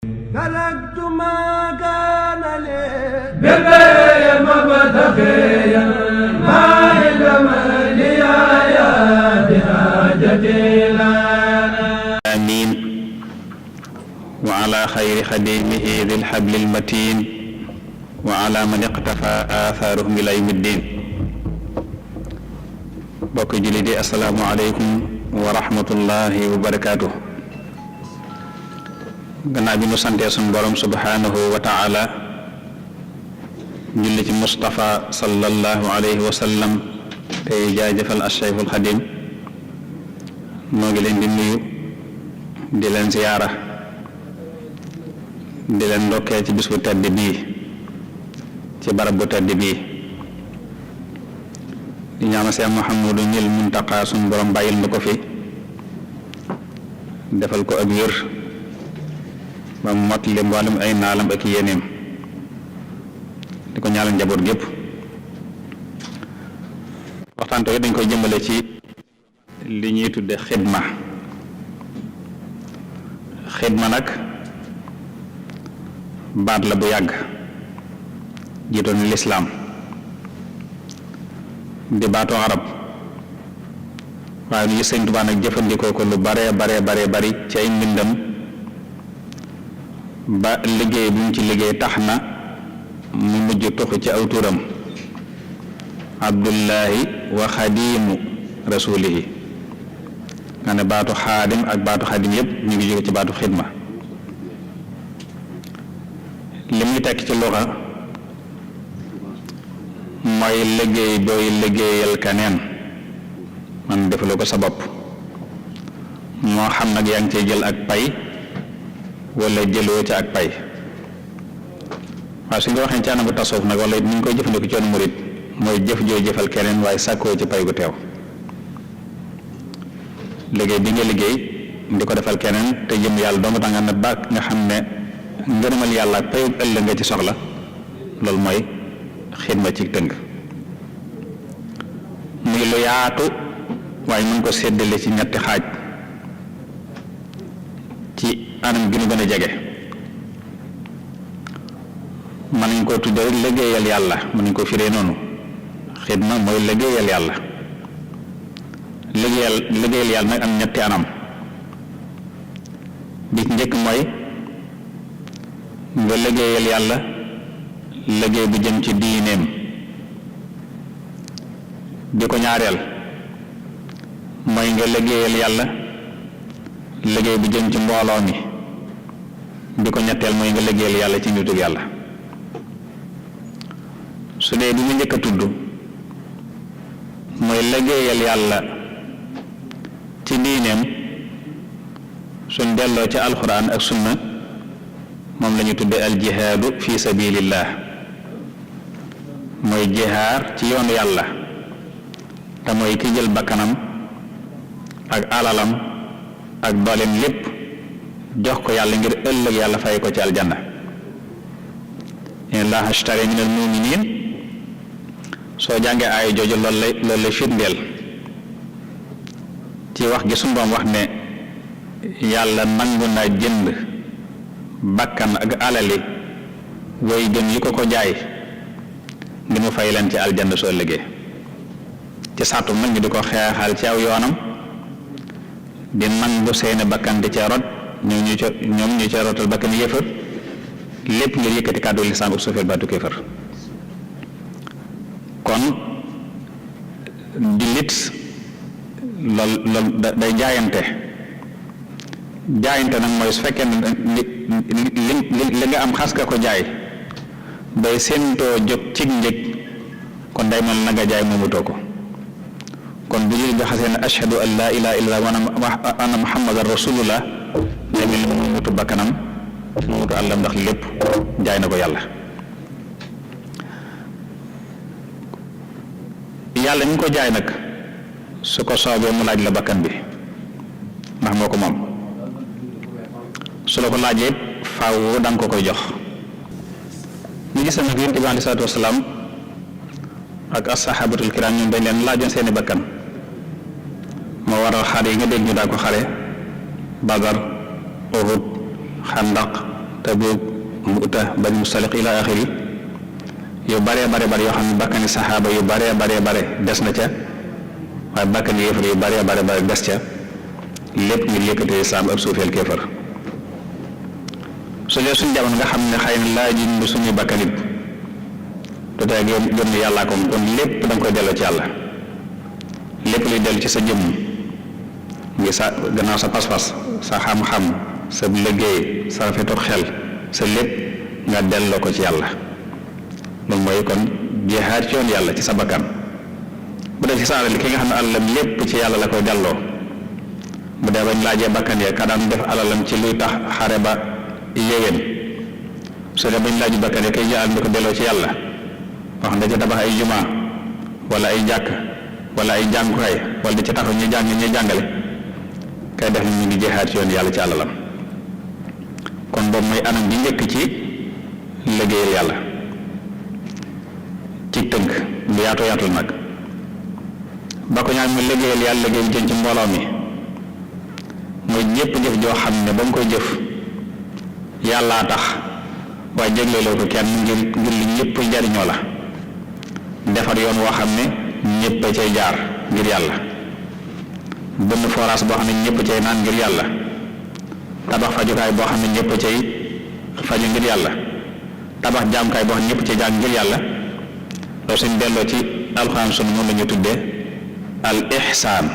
تركت ما كان لي بغير مبتغيا ما علم لي يا بحاجتي لنا آمين وعلى خير خديمه ذي الحبل المتين وعلى من اقتفى آثارهم إلى يوم الدين. bokk julli di assalaamu aleykum wa rahmatullahi wa barakaatuh. gannaaw bi nu santee sunu borom subhanahu wa taala julli ci Mustafa sallallahu alayhi wa sallam tey jaajëfal Cheikhul Xadim noo ngi leen di nuyu di leen ziyaara di leen ndokkee ci bis bu tedd bii ci barab bu tedd bii di ñaanal Seex Muhammadu ñil Muntaqa suñu borom bàyyil na ko fi defal ko ak wér ba mu mottali mboolem ay naalam ak yéeneem di ko ñaanal njaboot gépp. waxtaan tey dañ koy jëmbale ci li ñuy tudde xidma. xidma nag baat la bu yàgg jiitoon lislaam di baatu arab waaye ñu Sëñ Tuubaa nag jëfandikoo ko lu bare bari ci ay mbindam ba liggéey bu mu ci liggéey tax na mu mujj tuxu ci aw turam abdullahi wa xadimu rasulihi nga ne baatu xaadim ak baatu xaadim yépp ñu ngi jóge ci baatu xidma. li muy tekk ci luxa mooy liggéey booy liggéeyal kaneen man defaloo ko sa bopp moo xam nag yaa ngi cee jël ak pay wala jëloo ca ak pay. waaye su nga waxee ci anamu tasawuf nag wala ni ñu koy jëfandikoo ci yoonu murit mooy jëf jooy jëfal keneen waaye sàkkoo ci pay gu teew. liggéey bi nga liggéey di ko defal keneen te jëm yàlla dong tax nga ne ba nga xam ne ngërëmal yàlla ak payu ëllëg nga ci soxla loolu mooy xidma ci tënk. muy lu yaatu waaye mën ko séddale ci ñetti xaaj ci anam gi nu gën a jege. mën nañ koo tudde liggéeyal yàlla mën nañ ko firee noonu. xidma mooy liggéeyal yàlla. liggéeyal yàlla nag am ñetti anam. bi ci njëkk mooy nga liggéeyal yàlla liggéey bu jëm ci diineem. di ko ñaareel mooy nga liggéeyal yàlla liggéey bu jëm ci mbooloo mi. di ko ñetteel mooy nga liggéeyal yàlla ci nitug yàlla. su dee bi mu njëkk a tudd mooy liggéeyal yàlla ci diineem suñ delloo ci alxuraan ak sunna moom la ñu tuddee al jihaadu fi sabilillah mooy jihaar ci yoonu yàlla te mooy ki jël bakkanam ak alalam ak dooleem lépp jox ko yàlla ngir ëllëg yàlla fay ko ci aljanna. inna allaha ashtara min al muminin soo jàngee aaya jooju loolu lay firndeel ci wax gi suñu Boroom wax ne yàlla nangu na jënd bakkan ak alali way gën yi ko jaay ngir mu fay leen ci aljanna soo ëllëgee ci sàttu nag ñu di ko xeexal ci aw yoonam di nangu seeni bakkan di ca rot ñoom ñu ca rotal bakkan yéefar lépp ngir yëkkati kàddu lislaam ak suufeel baatu kéefar. kon jullit lool day jaayante nag mooy su fekkee ne li nga am xas ka ko jaay day séentoo jóg cig njëg kon day mel na nga jaay moomutoo ko. kon bu jullit bi xasee ne ashhadu an laa ilaaha illallaah wa anna muhammadan rasulullah day mel ni moomutu bakkanam moomutu àllam ndax lépp jaay na ko yàlla. yàlla ñu ko jaay nag su ko soobee mu laaj la bakkan bi ndax moo ko moom su la ko laajee faaw da nga ko koy jox. ñu gis nag Yonent bi aleyhi salaatu wa salaam ak as-sahabatul kiram ñoom dañ leen laajoon seeni bakkan moo waral xare yi nga dégg ñu daa ko xare Badar Uhud Xandaq Tabuk Mu'ta Bani Mustaliq ila axiri yu baree bare yoo xam ne bakkani saxaaba yu baree bare des na ca waaye bakkani yéefar yu baree bare des ca lépp ngir yëkkatee islaam ak suufeel kéefar su dee suñ jamono nga xam ne xëy na laaj suñuy bakkanit du tey gëm ne yàllaa ko kon lépp da nga koy delloo ci yàlla lépp luy dellu ci sa jëmm ngi sa gannaaw sa pas-pas sa xam-xam sa liggéey sa rafetu xel sa lépp nga delloo ko ci yàlla loolu mooy kon jihaad ci yoon yàlla ci sa bakkan bu dee ci sa alal ki nga xam ne alalam lépp ci yàlla la koy delloo bu dee bañ laajee bakkan ya ka daan def alalam ci luy tax xare ba yéwén su dee bañ laaju bakkan ya kay jël di ko delloo ci yàlla wax da ca tabax ay jumaa wala ay jàkk wala ay jàngukaay wala di ca taxaw ñuy jàngale kay def ñu ngi jihaad ci yoon yàlla ci alalam kon boobu mooy anam bi njëkk ci liggéeyal yàlla ci tënk bu yaatu nag ba ko ñaan mu liggéeyal yàlla liggéey jën ci mbooloo mi mooy jépp jëf joo xam ne ba mu koy jëf yàllaa tax waaye jégleeloo ko kenn ngir li ñëpp jariñoo la defar yoon woo xam ne ñëpp a cay jaar ngir yàlla bënn forage boo xam ne ñëpp cay naan ngir yàlla tabax fajukaay boo xam ne ñëpp cay faju ngir yàlla tabax jaamukaay boo xam ne ñëpp cay jaam ngir yàlla loolu suñ delloo ci alxuraan sunu moom la ñu tuddee al ihsaan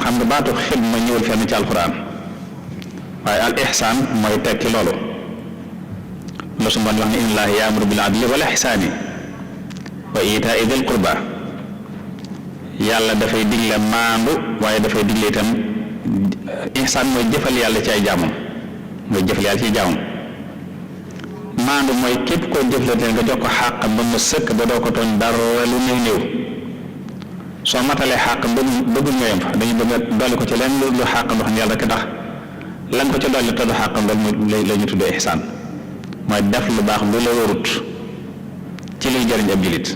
xam nga baatu xidma ñëwul fenn ci alxuraan waaye al ihsaan mooy tekki loolu la su wax ne inna llaaha ya'muru bil adli wal ihsaani wa iitaa'i dil qurba yàlla dafay digle maandu waaye dafay digle itam ihsaan mooy jëfal yàlla ci ay jaamam maandu mooy képp koo jëflante nga jox ko xàq ba mu sëkk ba doo ko tooñ dara lu néew soo matalee xàq bëggul ñooyam fa dañu bëgg a dolli ko ci leen lu xàq ndox ni yàlla rek tax lan ko ci dolli te du xàq loolu la ñu tuddee ihsaan mooy def lu baax lu la warut ci luy jëriñ ab jullit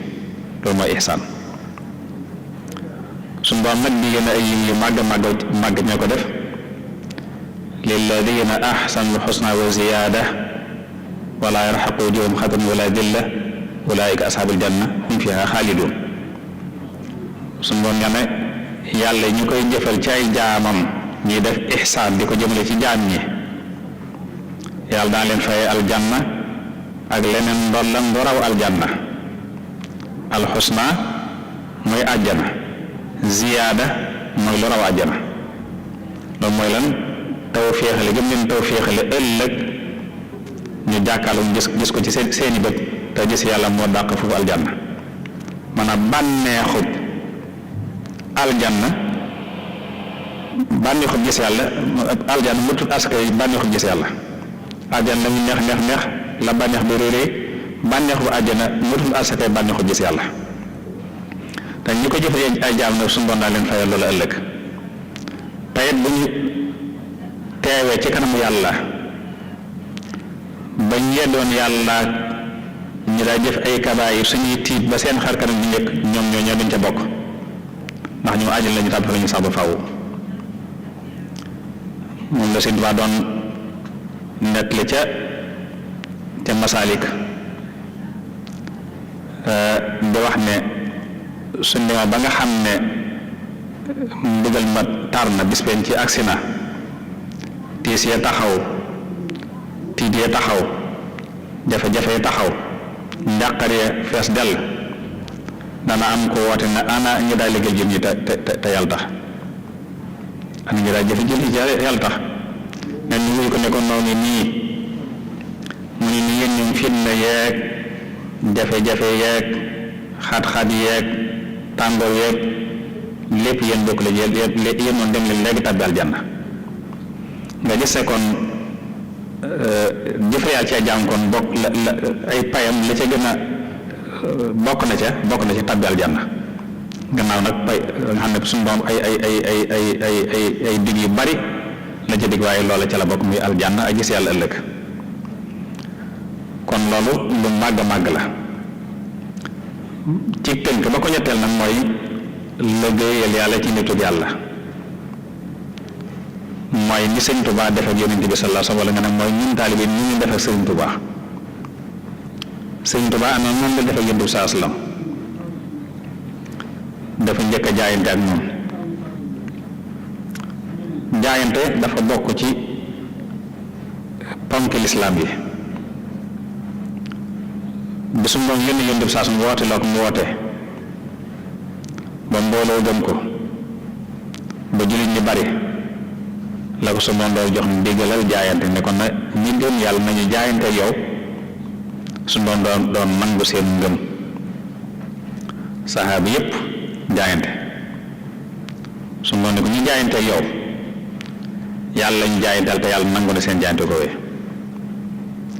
loolu mooy ihsaan suñu borom nag di gën a ay yu màgg ñoo ko def lilladina ahsanul husna wa ziyaada wala yarhaqu wujuhum xatarun wala dilla ulaika ashabul janna hum fiha xaalidun suñu borom nga ne yàlla ñu koy jëfal ci ay jaamam ñuy def ihsaan di ko jëmale ci jaam ñi yàlla daan leen fay aljanna ak leneen ndollam lu raw aljanna alxusna mooy àjjana ziyaada mooy lu raw àjjana loolu mooy lan taw féexale gëm leen taw féexale ëllëg ñu jàkkaarloo gis ko ci seeni bët te gis yàlla moo dàq foofu aljanna maanaam bànneexub aljanna bànneexub gis yàlla aljanna mu tut aska yi bànneexub gis yàlla aljanna la mu neex la bànneex bi réeree bànneexub àjjana mu tut aska yi bànneexub gis yàlla te ñi ko jëfee ay jaam nag suñu bon naa leen fayal loolu ëllëg te it bu ñu teewee ci kanamu yàlla ba ñeddoon yàlla ñu daa jëf ay kabaayir suñuy tiit ba seen xar kanam bi njëkk ñoom ñoo duñ ca bokk ndax ñu àjjal lañu tàbb lañu sax ba faaw moom la Sëñ Tuubaa doon nettali ca Masaalik di wax ne suñ demee ba nga xam ne mbugal ma tar na bis penc ci agsi na tiis ya taxaw tiit ya taxaw jafe-jafe ya taxaw njàqar ya fees dell dana am ko woote ne ana ñu daal liggéey jëm ñi te yàlla tax ana ñu daal jëfe jëm ñi yàlla tax nen ñu wuy ko ne ko noonu nii mu ni ni yéen ñoom fitna yeeg jafe-jafe yeeg xat-xat yeeg tàngoor yeeg lépp yéen bokk la yéen moom dem leen léegi tàbbi aljanna nga gisee kon jëfe yàlla ci ay jaam kon bokk la ay payam la ca gën a bokk na ca tàbbi aljanna gannaaw nag pay nga xam ne suñu borom ay dig yu bari la ca dig waaye loola ca la bokk muy aljanna ak gis yàlla ëllëg kon loolu lu màgg la ci tënk ba ko ñetteel nag mooy liggéeyal yàlla ci nitug yàlla mooy mooy ni sëñ Tuubaa def ak Yonent bi sallallahu alayhi wa sallam wala nga ne mooy ñun taalibe ni ñu def ak sëñ Tuubaa. sëñ Tuubaa am na noonu la def ak Yonent bi sallallahu alayhi wa sallam dafa njëkk a jaayante ak moom. jaayante dafa bokk ci ponk lislaam yi bi su moom yónni Yonent bi saa su mu woote loo ko mu woote ba mbooloo gëm ko ba jullit ñi bari la ko su moom doon jox ndigalal jaayante ne ko na ñi gëm yàlla nañu jaayante yow su doon nangu seen ngëm saxaaba yépp jaayante su moom ne ko ñu jaayante yow yàlla ñu jaayanteel te yàlla nangu na seen jaayante ko wee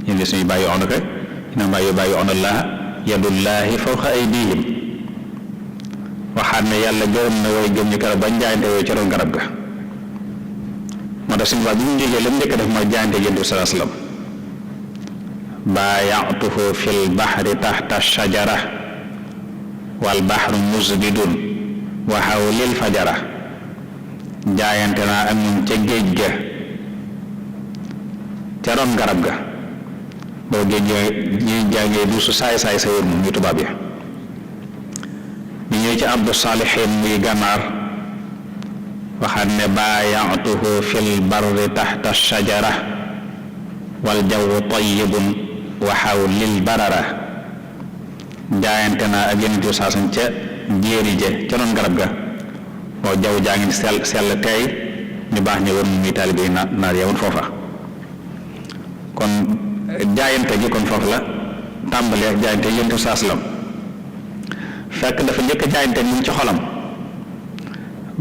ñun de suñu bàyyi on ko innamaa yubaayi'uuna llaaha yadullaahi fawqa aydiihim waxaat ne yàlla gërëm na way gëm ñu keroog bañ jaayante woo ci ron garab ga moo tax suñu baa bi mu jógee la mu njëkk def mooy jaayante Yonent bi sallallahu alayhi wa sallam baaya'tuhu fil bahri tahta shajara wal bahru musbidun wa hawlil fajara jaayante naa ak ñun ca géej ga ca ron garab ga boo géej ñuy jàngee du su saay sa wër moom ñu tubaab yi bi ñëw ci abdu saalihin muy gànnaar waxaat ne baaya'tuhu fil barri tahta shajara wal jawwu tayyibun wa hawlil barara jaayante naa ak Yonent bi saasan ca jéeri je ca ron garab ga moo jaww jaa ngi sell tey ñu baax ñu wër muy taalibe yi naar yewoon foofa kon jaayante gi kon foofu la tàmbalee ak jaayante Yonent bi sallallahu alayhi wasallam fekk dafa njëkk a jaayante mu ci xolam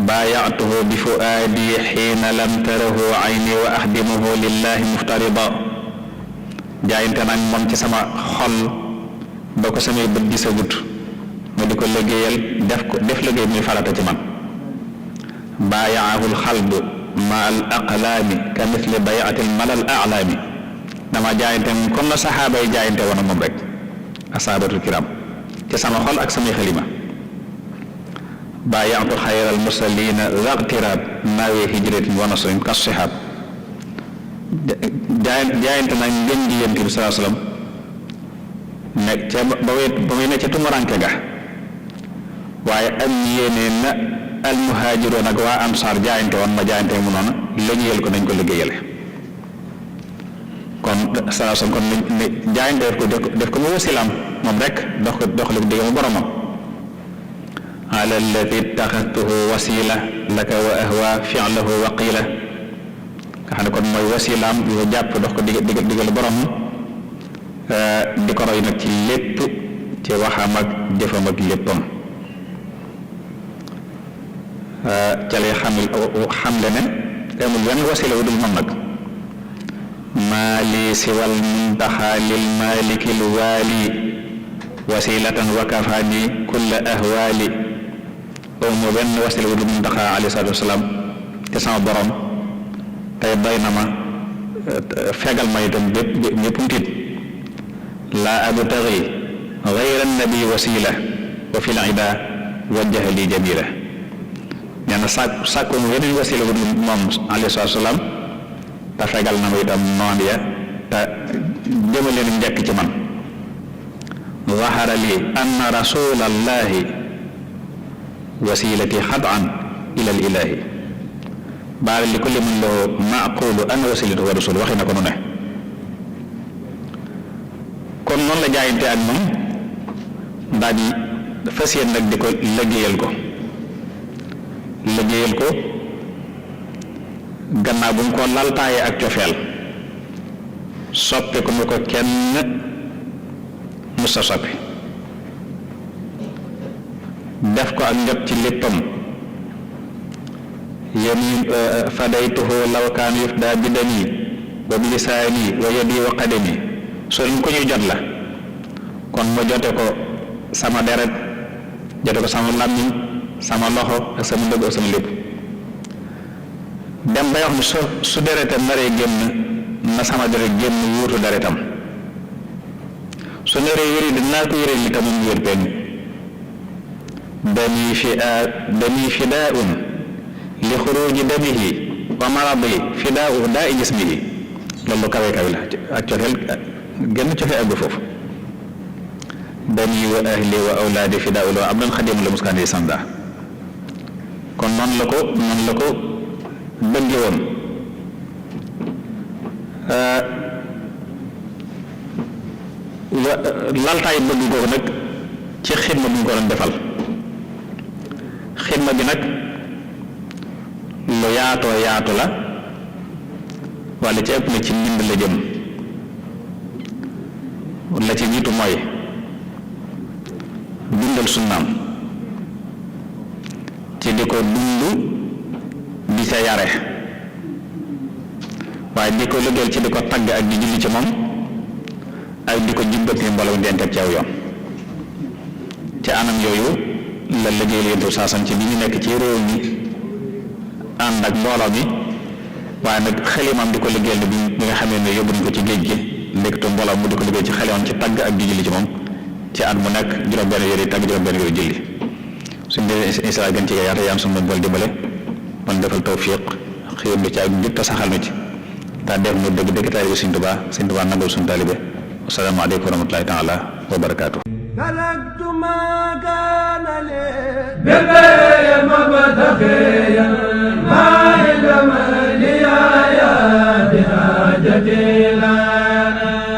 baaya'tuhu bi fuaadi xiina lam tarahu ayni wa axdimuhu lillahi muftarida jaayante nag moom ci sama xol ba ko samay bët gisagut ma di ko liggéeyal def liggéey muy farata ci man baaya'ahu alxalbu ma al aqlaami ka misli bay'ati al malal a'laami dama jaayante moom kon la saxaaba yi jaayante woon moom rek asaabatul kiram ci sama xol ak samay xalima baaya'tu xayral mursaliina zaqtiraab naawi hijratin wa nasrin kas sihaab jaayante nag ngeen di Yonent bi sallallahu alayhi wa sallam nekk ca ba muy ne ca tumuranke ga waaye am yéene na almuhaajiroon ak waa ansaar jaayante woon ma jaayante mu noonu liggéeyal ko nañ ko liggéeyale kon sallallahu kon ne jaayante def ko mu wasilaam moom rek dox li digg mu boromam ala alladi ittaxadtuhu wasila laka wa ahwa fi'lahu wa qila nga xam ne kon mooy wasilaam yu jàpp dox ko diggal borom di ko roy nag ci lépp ci waxam ak jëfam ak léppam ca lay xamle ne amul wenn wasila wu dul moom nag maa lii siwal muntaxa lil maalikil waali wasilatan wa kafaani kulla ahwaali amul wenn wasila wu dul muntaxa alayhi salaatu wasalaam te sama borom tey doy na ma fegal ma itam bépp ntiit laa abtaghi ghayra nabi wasila wa fil ida wajjaha li jamila nee na sàkku mu yeneen wasila bu dul moom alayhi salaatu wasalaam te fegal na ma itam noon ya te jëmale leen njëkk ci man zahara li anna rasulallahi wasilati xadan ila al ilahi baara li kulli man lahu maqulu ana wasilatu wa rasul waxi na ko nu ne kon noonu la jaayante ak moom daal di fas yéen nag di ko liggéeyal ko gannaaw bu mu ko laltaayee ak cofeel soppe ko mu ko kenn musta soppi def ko ak njot ci léppam yéen fadaytuhu law kaan yufda bi dami wa bi lisaani wa yadi wa qadami soo leen ko ñuy jot la kon ma jote ko sama deret jote ko sama làmmiñ sama loxo ak sama ndëgg ak sama lépp dem bay wax ne su deretam naree génn na sama deret génn wuutu deretam su naree wéri dinaa ko wéri li tam mu wér penn dami fidaa'un li xuruji damihi wa maradi fidaau daa i jismihi loolu lu kawe kawe la ak cofeel genn cofee àgg foofu bani wa ahli wa awlaadi fidaau la abdan xadim la muskaan yi sanda kon noonu la ko bëgge woon laltaay bëgg googu nag ci xidma bu ñu ko doon defal xidma bi nag lu yaatoo yaatu la walla ci ëpp na ci mbind la jëm la ci jiitu mooy dundal sunnaam ci di ko dund di ca yare waaye di ko liggéeyal ci di ko tagg ak di julli ci moom ak di ko jubbat ni mbooloo di teg ci aw yoon ci anam yooyu la liggéeyal yentu saasam ci bi ñu nekk ci réew mi ànd ak mbooloo mi waaye nag xalimaam di ko liggéeyal bi nga xamee ne yóbbu nañ ko ci géej gi ndektu mbooloo mu di ko liggéey ci xalimaam ci tagg ak di julli ci moom ci at mu nekk juróom-benn yooyu tagg juróom-benn yooyu julli suñ dee isra gën ci yaata yaan suñu bool dimbale man defal tawfiq xëyam lu ci ak njëkk saxal nu ci daa def mu dëgg dëgg taalibe Sëñ Tuubaa nangul suñu taalibe assalaamu aleykum wa rahmatullahi taala wa barakaatu